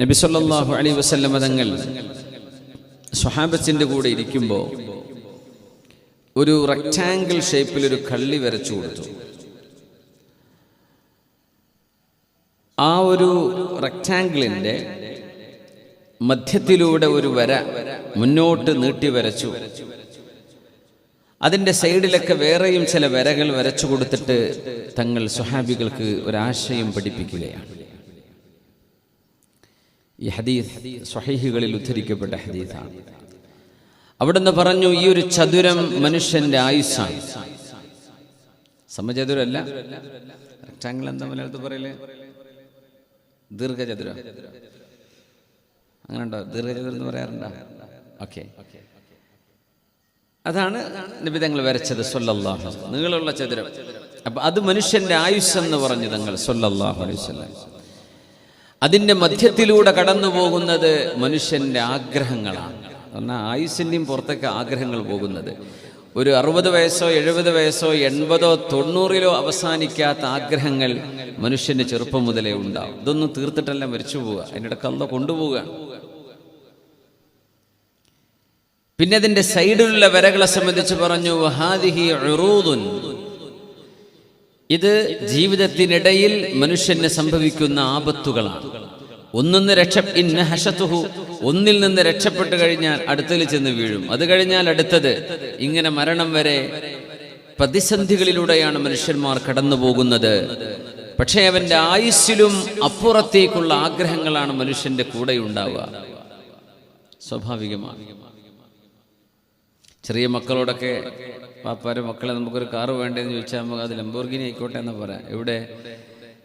നബി സല്ലല്ലാഹു അലൈഹി വസല്ലം തങ്ങൾ സ്വഹാബത്തിന്റെ കൂടെ ഇരിക്കുമ്പോൾ ഒരു റെക്ടാങ്കിൾ ഷേപ്പിൽ ഒരു കള്ളി വരച്ചു കൊടുത്തു. ആ ഒരു റെക്ടാങ്കിളിന്റെ മധ്യത്തിലൂടെ ഒരു വര മുന്നോട്ട് നീട്ടി വരച്ചു. അതിൻ്റെ സൈഡിലൊക്കെ വേറെയും ചില വരകൾ വരച്ചു കൊടുത്തിട്ട് തങ്ങൾ സ്വഹാബികൾക്ക് ഒരാശയം പഠിപ്പിക്കുകയാണ്. ഈ ഹദീസ് സ്വഹീഹുകളിൽ ഉദ്ധരിക്കപ്പെട്ട ഹദീസാണ്. അവിടുന്ന് പറഞ്ഞു, ഈ ഒരു ചതുരം മനുഷ്യന്റെ ആയുസ്സാണ്. സമചതുരല്ല, റെക്ടാങ്കിൾ എന്താ മലയാളത്തിൽ പറയല്? ദീർഘചതുരം. അങ്ങനെ ഉണ്ടോ? ദീർഘചതുരം എന്ന് പറയാറുണ്ടോ? ഓക്കെ, അതാണ് നബി തങ്ങൾ വരച്ചത് സ്വല്ലല്ലാഹു അലൈഹി വസല്ലം, നീളമുള്ള ചതുരം. അപ്പൊ അത് മനുഷ്യന്റെ ആയുസ് എന്ന് പറഞ്ഞു തങ്ങൾ സ്വല്ലല്ലാഹു അലൈഹി വസല്ലം. അതിന്റെ മധ്യത്തിലൂടെ കടന്നു പോകുന്നത് മനുഷ്യന്റെ ആഗ്രഹങ്ങളാണ്. എന്നാൽ ആയുസിന്റെയും പുറത്തേക്ക് ആഗ്രഹങ്ങൾ പോകുന്നത്. ഒരു 60 വയസ്സോ 70 വയസ്സോ 80ഓ 90ഓ അവസാനിക്കാത്ത ആഗ്രഹങ്ങൾ മനുഷ്യന്റെ ചെറുപ്പം മുതലേ ഉണ്ടാവും. ഇതൊന്നും തീർത്തിട്ടല്ല മരിച്ചു പോവുക, അതിനിടയ്ക്ക് അല്ലാഹു കൊണ്ടുപോവുക. പിന്നെ അതിന്റെ സൈഡിലുള്ള വരകളെ സംബന്ധിച്ച് പറഞ്ഞു, വഹാദിഹി ഉറൂദുൻ, ഇത് ജീവിതത്തിനിടയിൽ മനുഷ്യന് സംഭവിക്കുന്ന ആപത്തുകളാണ്. ഒന്നിൽ നിന്ന് രക്ഷപ്പെട്ടു കഴിഞ്ഞാൽ അടുത്തതിൽ ചെന്ന് വീഴും, അത് കഴിഞ്ഞാൽ അടുത്തത്, ഇങ്ങനെ മരണം വരെ പ്രതിസന്ധികളിലൂടെയാണ് മനുഷ്യന്മാർ കടന്നു പോകുന്നത്. പക്ഷേ അവന്റെ ആയുസ്സിലും അപ്പുറത്തേക്കുള്ള ആഗ്രഹങ്ങളാണ് മനുഷ്യന്റെ കൂടെ ഉണ്ടാവുക. സ്വാഭാവികമാണ്. ചെറിയ മക്കളോടൊക്കെ, പാപ്പാരെ മക്കളെ നമുക്കൊരു കാറ് വേണ്ടതെന്ന് ചോദിച്ചാൽ നമുക്ക് അത് ലംബോർഗിനി ആയിക്കോട്ടെ എന്ന് പറയാം. ഇവിടെ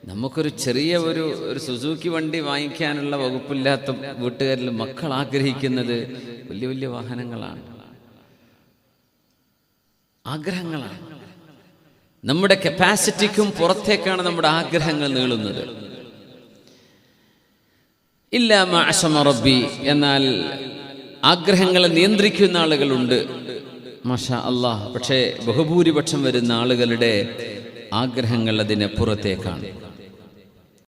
നമുക്കൊരു ചെറിയ ഒരു സുസുക്കി വണ്ടി വാങ്ങിക്കാനുള്ള വകുപ്പില്ലാത്ത വീട്ടുകാരിൽ മക്കൾ ആഗ്രഹിക്കുന്നത് വലിയ വലിയ വാഹനങ്ങളാണ്, ആഗ്രഹങ്ങളാണ്. നമ്മുടെ കപ്പാസിറ്റിക്കും പുറത്തേക്കാണ് നമ്മുടെ ആഗ്രഹങ്ങൾ നീളുന്നത്. ഇല്ലാ മാ അശമ റബ്ബി, എന്നാൽ ആഗ്രഹങ്ങളെ നിയന്ത്രിക്കുന്ന ആളുകളുണ്ട്, മാഷാ അല്ലാഹ്. പക്ഷേ ബഹുഭൂരിപക്ഷം വരുന്ന ആളുകളുടെ ആഗ്രഹങ്ങൾ അതിന് പുറത്തേക്കാണ്.